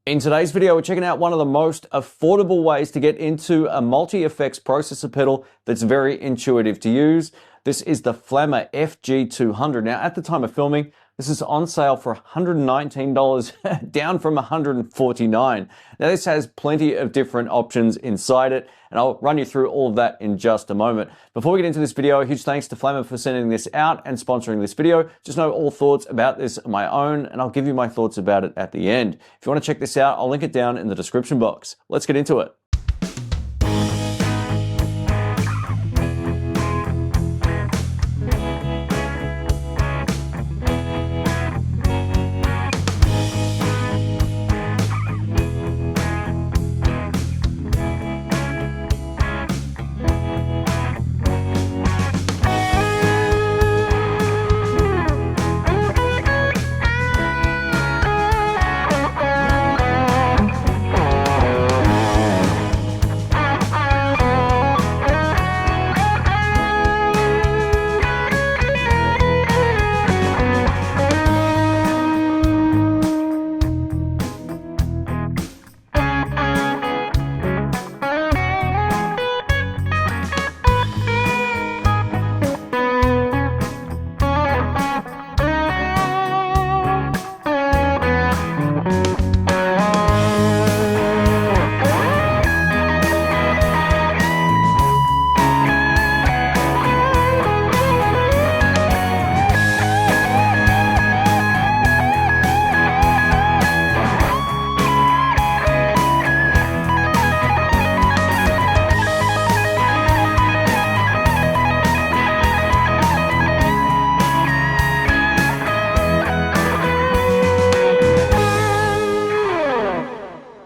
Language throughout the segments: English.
In today's video, we're checking out one of the most affordable ways to get into a multi-effects processor pedal that's very intuitive to use. This is the Flamma FG200. Now, at the time of filming, this is on sale for $119, down from $149. Now, this has plenty of different options inside it, and I'll run you through all of that in just a moment. Before we get into this video, a huge thanks to Flamma for sending this out and sponsoring this video. Just know all thoughts about this are my own, and I'll give you my thoughts about it at the end. If you want to check this out, I'll link it down in the description box. Let's get into it.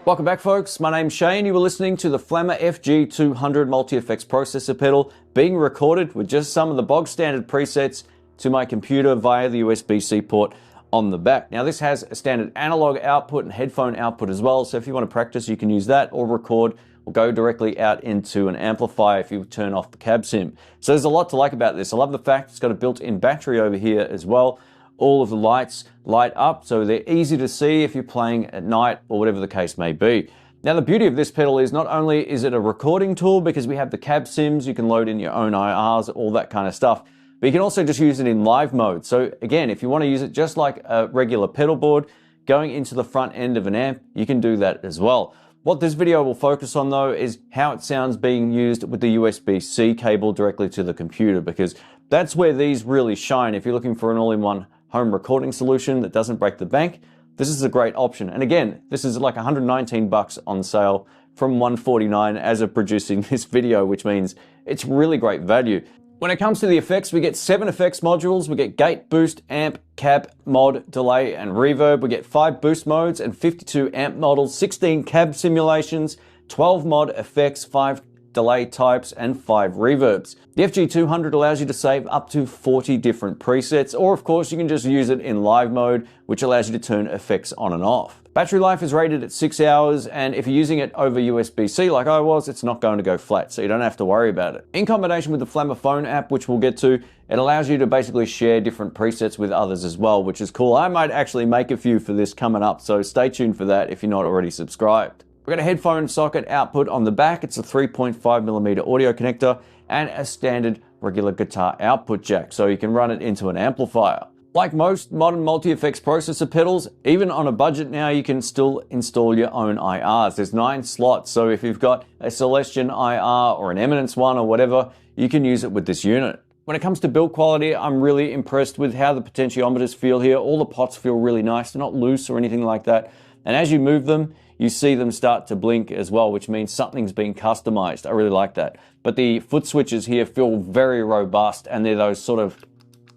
Welcome back, folks. My name's Shane. You were listening to the Flamma FG200 multi-effects processor pedal being recorded with just some of the bog standard presets to my computer via the USB-C port on the back. Now, this has a standard analog output and headphone output as well, so if you want to practice, you can use that or record or go directly out into an amplifier if you turn off the cab sim. So there's a lot to like about this. I love the fact it's got a built-in battery over here as well. All of the lights light up, so they're easy to see if you're playing at night or whatever the case may be. Now, the beauty of this pedal is not only is it a recording tool because we have the cab sims, you can load in your own IRs, all that kind of stuff, but you can also just use it in live mode. So again, if you want to use it just like a regular pedal board, going into the front end of an amp, you can do that as well. What this video will focus on though is how it sounds being used with the USB-C cable directly to the computer, because that's where these really shine. If you're looking for an all-in-one home recording solution that doesn't break the bank, this is a great option. And again, this is like $119 on sale from $149 as of producing this video, which means it's really great value. When it comes to the effects, we get 7 effects modules. We get gate, boost, amp, cab, mod, delay, and reverb. We get 5 boost modes and 52 amp models, 16 cab simulations, 12 mod effects, 5 delay types, and 5 reverbs. The FG200 allows you to save up to 40 different presets, or of course you can just use it in live mode, which allows you to turn effects on and off. Battery life is rated at 6 hours, and if you're using it over USB-C like I was, it's not going to go flat, so you don't have to worry about it. In combination with the Flamma phone app, which we'll get to, it allows you to basically share different presets with others as well, which is cool. I might actually make a few for this coming up, so stay tuned for that if you're not already subscribed. We've got a headphone socket output on the back. It's a 3.5mm audio connector and a standard regular guitar output jack, so you can run it into an amplifier. Like most modern multi-effects processor pedals, even on a budget now, you can still install your own IRs. There's 9 slots, so if you've got a Celestion IR or an Eminence one or whatever, you can use it with this unit. When it comes to build quality, I'm really impressed with how the potentiometers feel here. All the pots feel really nice. They're not loose or anything like that. And as you move them, you see them start to blink as well, which means something's been customized. I really like that. But the foot switches here feel very robust, and they're those sort of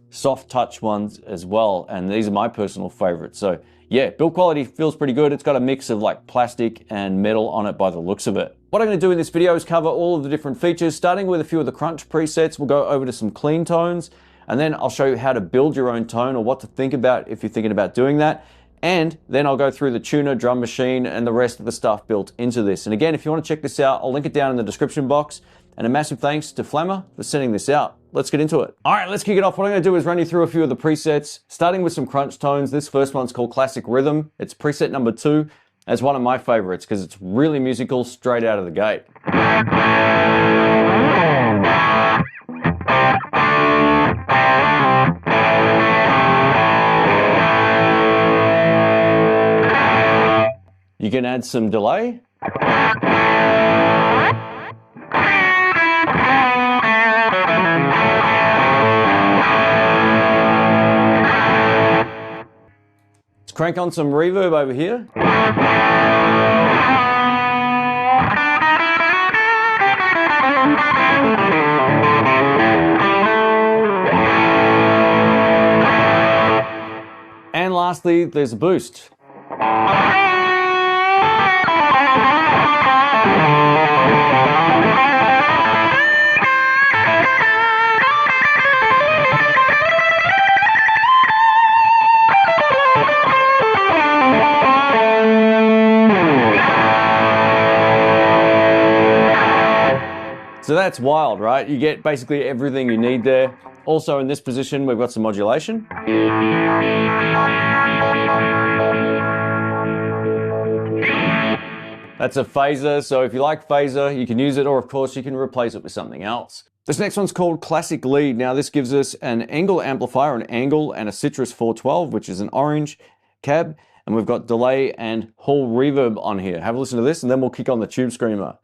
soft touch ones as well. And these are my personal favorites. So yeah, build quality feels pretty good. It's got a mix of like plastic and metal on it by the looks of it. What I'm going to do in this video is cover all of the different features, starting with a few of the crunch presets. We'll go over to some clean tones, and then I'll show you how to build your own tone or what to think about if you're thinking about doing that. And then I'll go through the tuner, drum machine, and the rest of the stuff built into this. And again, if you want to check this out, I'll link it down in the description box. And a massive thanks to Flamma for sending this out. Let's get into it. All right, let's kick it off. What I'm going to do is run you through a few of the presets, starting with some crunch tones. This first one's called Classic Rhythm. It's preset number 2. That's one of my favorites because it's really musical straight out of the gate. You can add some delay. Let's crank on some reverb over here. And lastly, there's a boost. So that's wild, right? You get basically everything you need there. Also in this position, we've got some modulation. That's a phaser, so if you like phaser, you can use it, or of course you can replace it with something else. This next one's called Classic Lead. Now this gives us an angle amplifier, an angle, and a Citrus 412, which is an orange cab, and we've got delay and hall reverb on here. Have a listen to this, and then we'll kick on the Tube Screamer.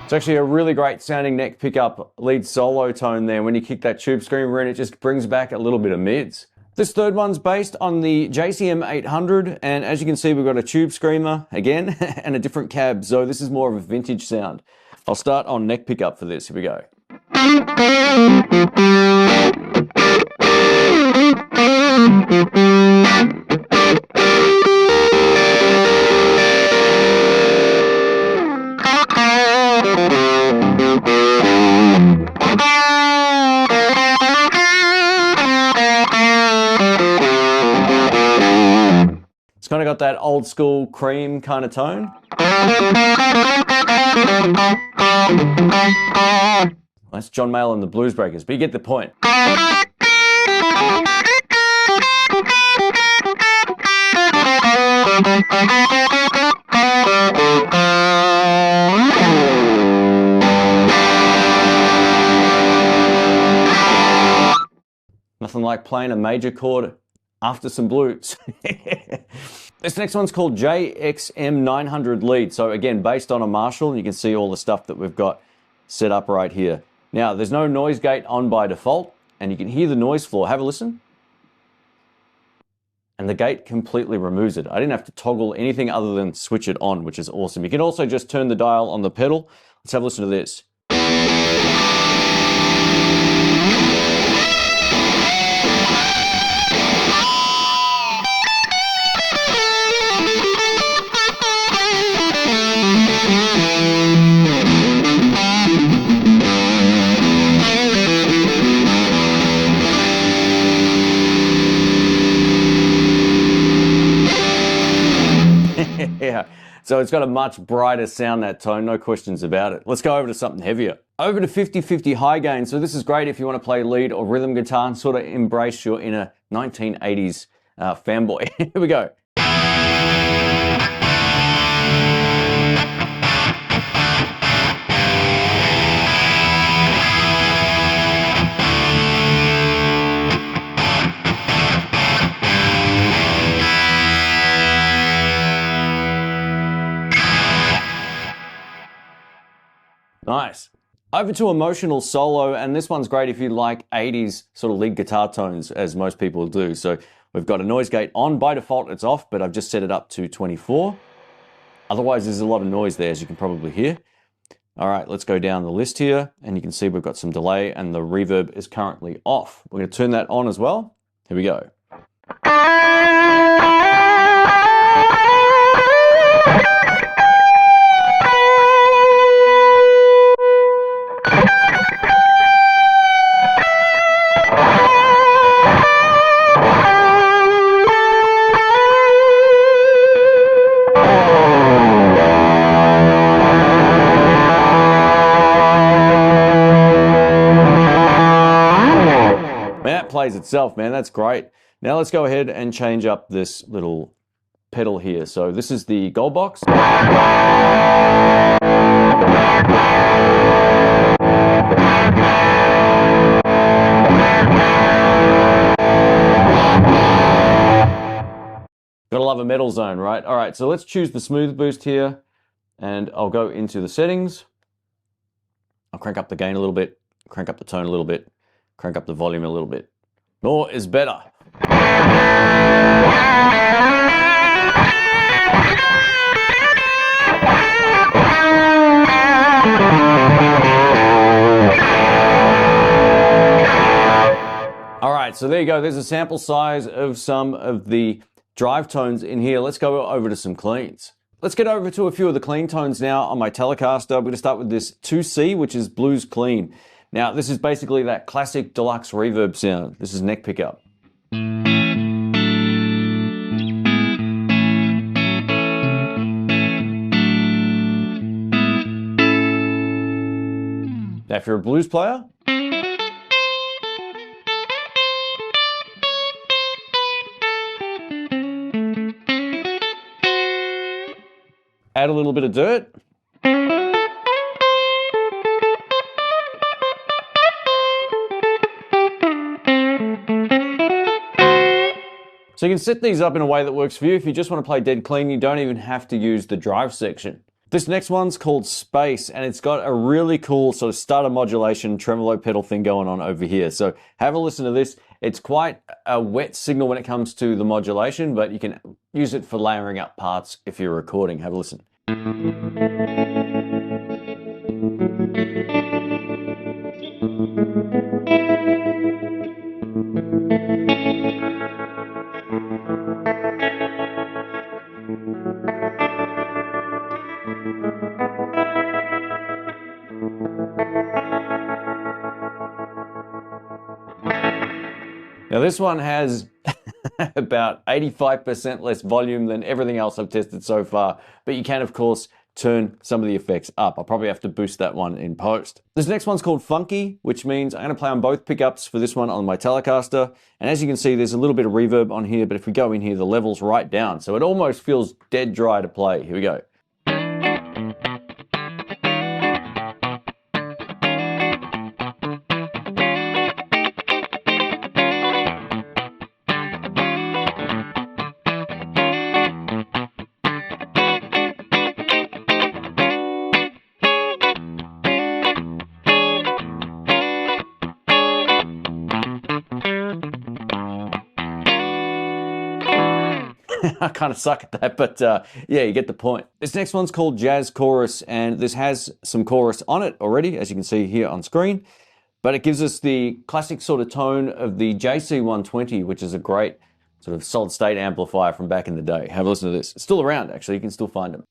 It's actually a really great sounding neck pickup lead solo tone there. When you kick that Tube Screamer in, it just brings back a little bit of mids. This third one's based on the JCM800, and as you can see, we've got a Tube Screamer again and a different cab, so this is more of a vintage sound. I'll start on neck pickup for this. Here we go. It's kind of got that old school cream kind of tone. That's John Mayall and the Blues Breakers, but you get the point. Nothing like playing a major chord after some blues. This next one's called JCM800 Lead. So again, based on a Marshall, you can see all the stuff that we've got set up right here. Now, there's no noise gate on by default, and you can hear the noise floor. Have a listen. And the gate completely removes it. I didn't have to toggle anything other than switch it on, which is awesome. You can also just turn the dial on the pedal. Let's have a listen to this. Yeah, so it's got a much brighter sound, that tone, no questions about it. Let's go over to something heavier. Over to 50/50 high gain. So this is great if you want to play lead or rhythm guitar and sort of embrace your inner 1980s fanboy. Here we go. Nice. Over to emotional solo, and this one's great if you like 80s sort of lead guitar tones, as most people do. So we've got a noise gate on. By default, it's off, but I've just set it up to 24. Otherwise, there's a lot of noise there, as you can probably hear. All right, let's go down the list here, and you can see we've got some delay, and the reverb is currently off. We're going to turn that on as well. Here we go. plays itself, man. That's great. Now let's go ahead and change up this little pedal here. So this is the gold box. Gotta love a metal zone, right? All right, so let's choose the smooth boost here, and I'll go into the settings. I'll crank up the gain a little bit, crank up the tone a little bit, crank up the volume a little bit. More is better. All right, so there you go. There's a sample size of some of the drive tones in here. Let's go over to some cleans. Let's get over to a few of the clean tones now on my Telecaster. I'm going to start with this 2C, which is blues clean. Now, this is basically that classic Deluxe reverb sound. This is neck pickup. Now, if you're a blues player, add a little bit of dirt. So you can set these up in a way that works for you. If you just want to play dead clean, you don't even have to use the drive section. This next one's called Space, and it's got a really cool sort of stutter modulation tremolo pedal thing going on over here. So have a listen to this. It's quite a wet signal when it comes to the modulation, but you can use it for layering up parts if you're recording. Have a listen. Now this one has about 85% less volume than everything else I've tested so far, but you can of course turn some of the effects up. I'll probably have to boost that one in post. This next one's called Funky, which means I'm going to play on both pickups for this one on my Telecaster. And as you can see, there's a little bit of reverb on here, but if we go in here, the level's right down. So it almost feels dead dry to play. Here we go. I kind of suck at that, but yeah, you get the point. This next one's called Jazz Chorus, and this has some chorus on it already, as you can see here on screen, but it gives us the classic sort of tone of the JCM800, which is a great sort of solid state amplifier from back in the day. Have a listen to this. It's still around, actually. You can still find them.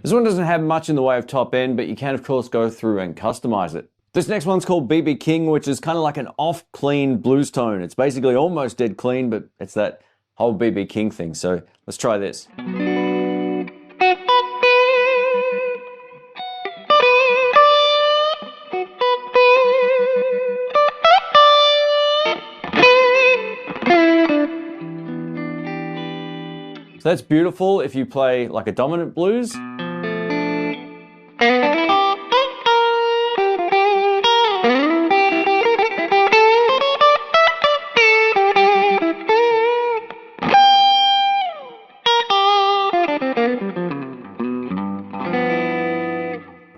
This one doesn't have much in the way of top end, but you can of course go through and customize it. This next one's called BB King, which is kind of like an off-clean blues tone. It's basically almost dead clean, but it's that whole BB King thing. So let's try this. So that's beautiful if you play like a dominant blues.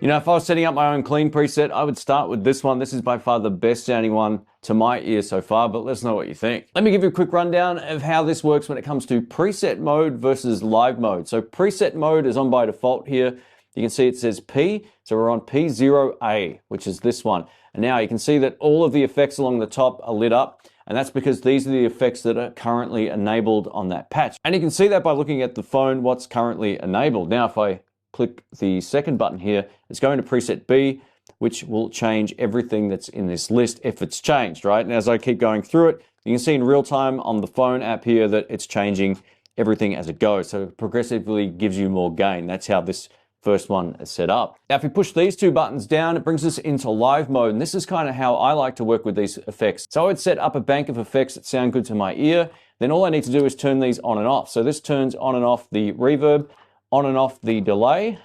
You know, if I was setting up my own clean preset, I would start with this one. This is by far the best sounding one to my ear so far, but let's know what you think. Let me give you a quick rundown of how this works when it comes to preset mode versus live mode. So preset mode is on by default here. You can see it says P, so we're on P0A, which is this one. And now you can see that all of the effects along the top are lit up, and that's because these are the effects that are currently enabled on that patch. And you can see that by looking at the phone, what's currently enabled. Now, if I click the second button here, it's going to preset B. which will change everything that's in this list if it's changed, right? And as I keep going through it, you can see in real time on the phone app here that it's changing everything as it goes. So it progressively gives you more gain. That's how this first one is set up. Now, if we push these two buttons down, it brings us into live mode. And this is kind of how I like to work with these effects. So I would set up a bank of effects that sound good to my ear. Then all I need to do is turn these on and off. So this turns on and off the reverb, on and off the delay,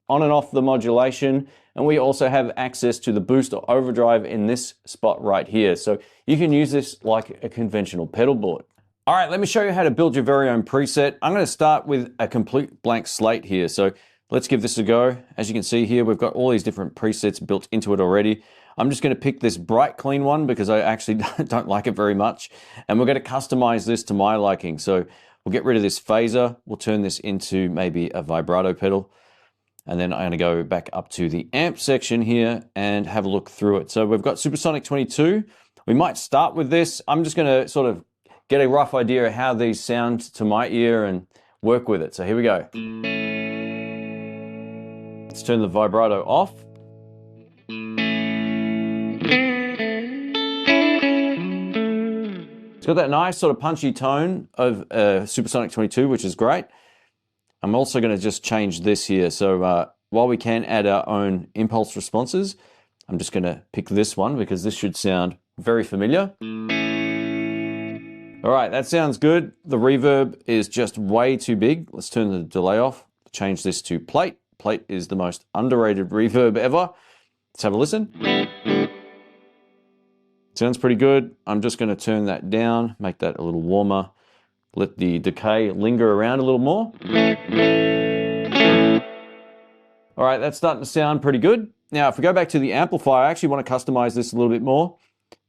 on and off the modulation. And we also have access to the boost or overdrive in this spot right here. So you can use this like a conventional pedal board. All right, let me show you how to build your very own preset. I'm going to start with a complete blank slate here. So let's give this a go. As you can see here, we've got all these different presets built into it already. I'm just going to pick this bright clean one because I actually don't like it very much. And we're going to customize this to my liking. So we'll get rid of this phaser. We'll turn this into maybe a vibrato pedal. And then I'm going to go back up to the amp section here and have a look through it. So we've got Supersonic 22. We might start with this. I'm just going to sort of get a rough idea of how these sound to my ear and work with it. So here we go. Let's turn the vibrato off. It's got that nice sort of punchy tone of Supersonic 22, which is great. I'm also going to just change this here. So while we can add our own impulse responses, I'm just going to pick this one because this should sound very familiar. All right, that sounds good. The reverb is just way too big. Let's turn the delay off. Change this to plate. Plate is the most underrated reverb ever. Let's have a listen. Sounds pretty good. I'm just going to turn that down, make that a little warmer. Let the decay linger around a little more. All right, that's starting to sound pretty good. Now, if we go back to the amplifier, I actually want to customize this a little bit more.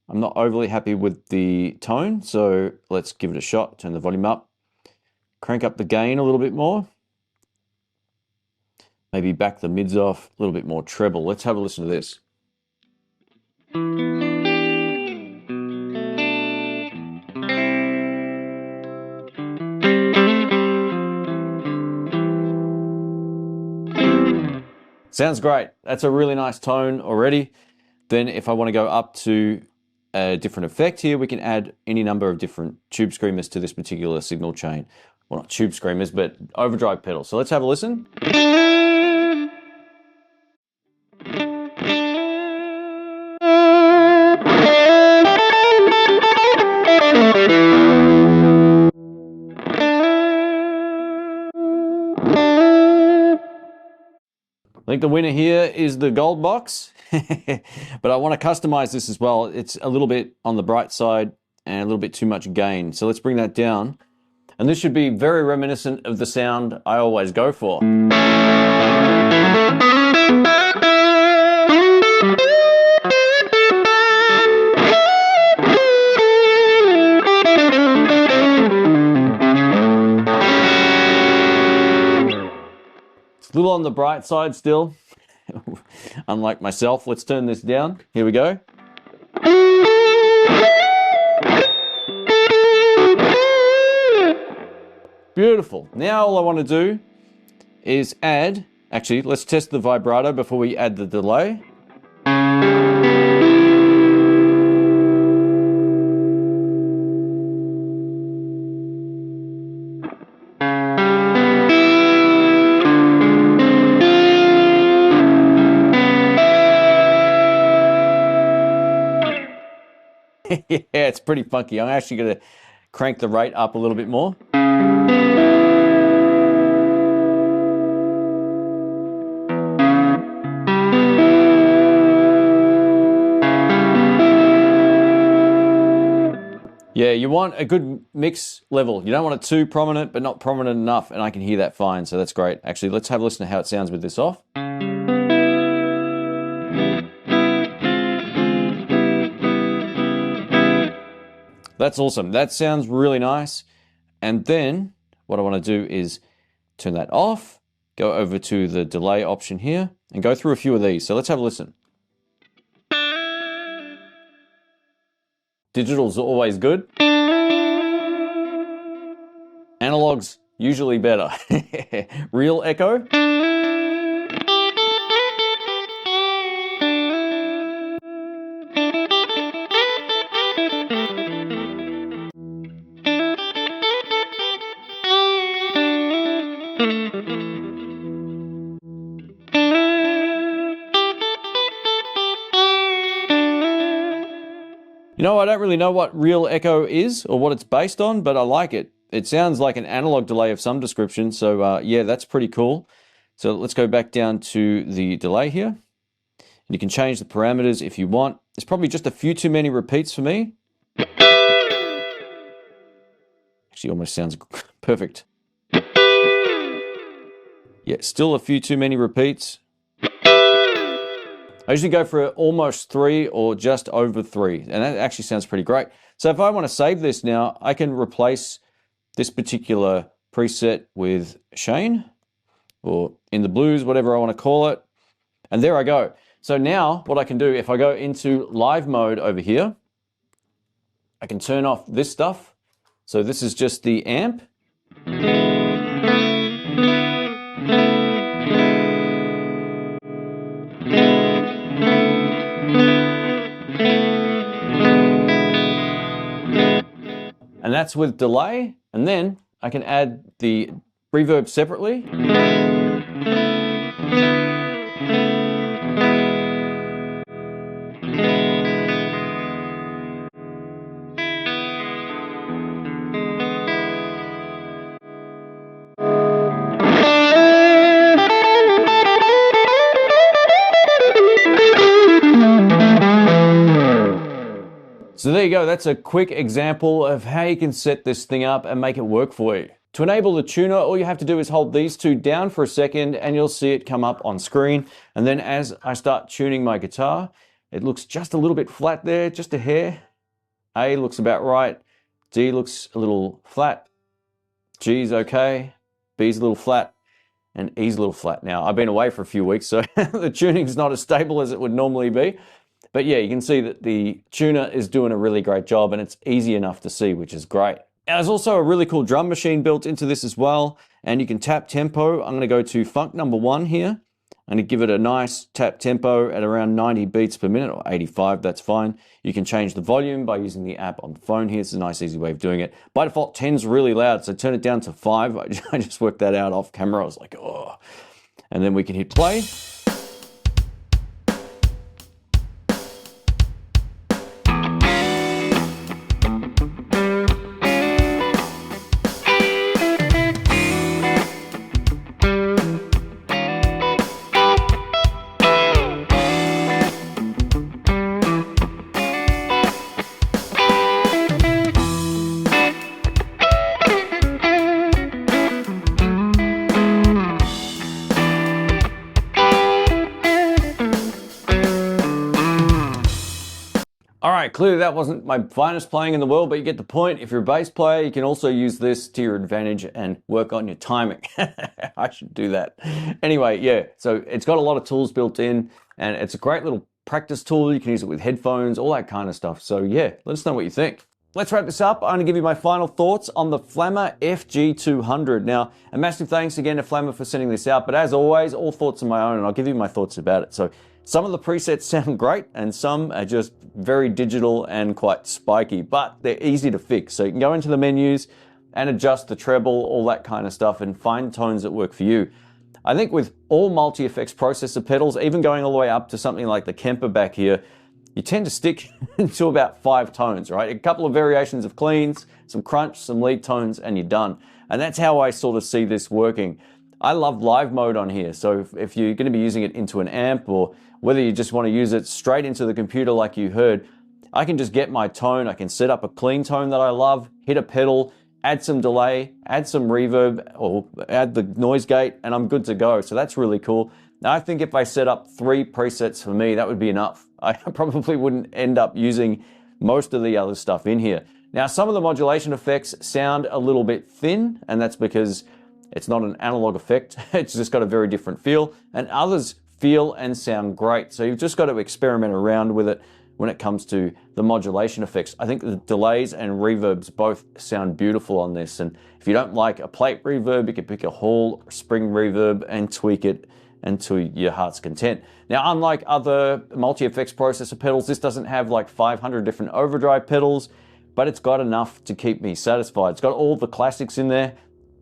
I'm not overly happy with the tone, so let's give it a shot. Turn the volume up. Crank up the gain a little bit more. Maybe back the mids off, a little bit more treble. Let's have a listen to this. Sounds great. That's a really nice tone already. Then if I want to go up to a different effect here, we can add any number of different tube screamers to this particular signal chain. Well, not tube screamers, but overdrive pedals. So let's have a listen. I think the winner here is the gold box, but I want to customize this as well. It's a little bit on the bright side and a little bit too much gain. So let's bring that down. And this should be very reminiscent of the sound I always go for. A little on the bright side still, unlike myself. Let's turn this down. Here we go. Beautiful. Now all I want to do is add, actually, let's test the vibrato before we add the delay. Yeah, it's pretty funky. I'm actually going to crank the rate up a little bit more. Yeah, you want a good mix level. You don't want it too prominent, but not prominent enough, and I can hear that fine, so that's great. Actually, let's have a listen to how it sounds with this off. That's awesome. That sounds really nice. And then what I want to do is turn that off, go over to the delay option here, and go through a few of these. So let's have a listen. Digital's always good. Analog's usually better. Real echo. You know, I don't really know what real echo is or what it's based on, but I like it. It sounds like an analog delay of some description, so yeah, that's pretty cool. So let's go back down to the delay here. You can change the parameters if you want. There's probably just a few too many repeats for me. Actually, almost sounds perfect. Yeah, still a few too many repeats. I usually go for almost 3 or just over 3, and that actually sounds pretty great. So if I want to save this now, I can replace this particular preset with Shane, or In the Blues, whatever I want to call it. And there I go. So now what I can do, if I go into live mode over here, I can turn off this stuff. So this is just the amp. And that's with delay. And then I can add the reverb separately. So there you go, that's a quick example of how you can set this thing up and make it work for you. To enable the tuner, all you have to do is hold these two down for a second and you'll see it come up on screen. And then as I start tuning my guitar, it looks just a little bit flat there, just a hair. A looks about right, D looks a little flat, G's okay, B's a little flat, and E's a little flat. Now, I've been away for a few weeks, so the tuning's not as stable as it would normally be. But yeah, you can see that the tuner is doing a really great job and it's easy enough to see, which is great. Now, there's also a really cool drum machine built into this as well. And you can tap tempo. I'm going to go to funk number 1 here. I'm going to give it a nice tap tempo at around 90 beats per minute, or 85, that's fine. You can change the volume by using the app on the phone here. It's a nice, easy way of doing it. By default, 10's really loud, so turn it down to 5. I just worked that out off camera. I was like, oh. And then we can hit play. All right, clearly that wasn't my finest playing in the world, but you get the point. If you're a bass player, you can also use this to your advantage and work on your timing. I should do that. Anyway, yeah, so it's got a lot of tools built in, and it's a great little practice tool. You can use it with headphones, all that kind of stuff. So yeah, let us know what you think. Let's wrap this up. I'm going to give you my final thoughts on the Flamma FG200. Now, a massive thanks again to Flamma for sending this out, but as always, all thoughts are my own, and I'll give you my thoughts about it. So some of the presets sound great, and some are just very digital and quite spiky, but they're easy to fix. So you can go into the menus and adjust the treble, all that kind of stuff, and find tones that work for you. I think with all multi-effects processor pedals, even going all the way up to something like the Kemper back here, you tend to stick to about 5 tones, right? A couple of variations of cleans, some crunch, some lead tones, and you're done. And that's how I sort of see this working. I love live mode on here, so if you're going to be using it into an amp, or whether you just want to use it straight into the computer like you heard, I can just get my tone, I can set up a clean tone that I love, hit a pedal, add some delay, add some reverb, or add the noise gate, and I'm good to go. So that's really cool. Now, I think if I set up 3 presets for me, that would be enough. I probably wouldn't end up using most of the other stuff in here. Now, some of the modulation effects sound a little bit thin, and that's because it's not an analog effect. It's just got a very different feel, and others feel and sound great. So you've just got to experiment around with it when it comes to the modulation effects. I think the delays and reverbs both sound beautiful on this. And if you don't like a plate reverb, you can pick a Hall spring reverb and tweak it until your heart's content. Now, unlike other multi-effects processor pedals, this doesn't have like 500 different overdrive pedals, but it's got enough to keep me satisfied. It's got all the classics in there.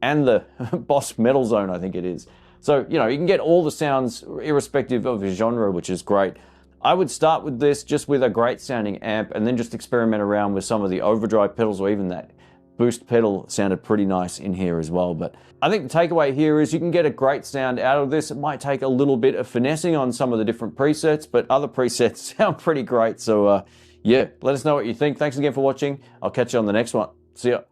and the Boss Metal Zone, I think it is. So, you know, you can get all the sounds irrespective of the genre, which is great. I would start with this just with a great sounding amp and then just experiment around with some of the overdrive pedals, or even that boost pedal sounded pretty nice in here as well. But I think the takeaway here is you can get a great sound out of this. It might take a little bit of finessing on some of the different presets, but other presets sound pretty great. So yeah, let us know what you think. Thanks again for watching. I'll catch you on the next one. See ya.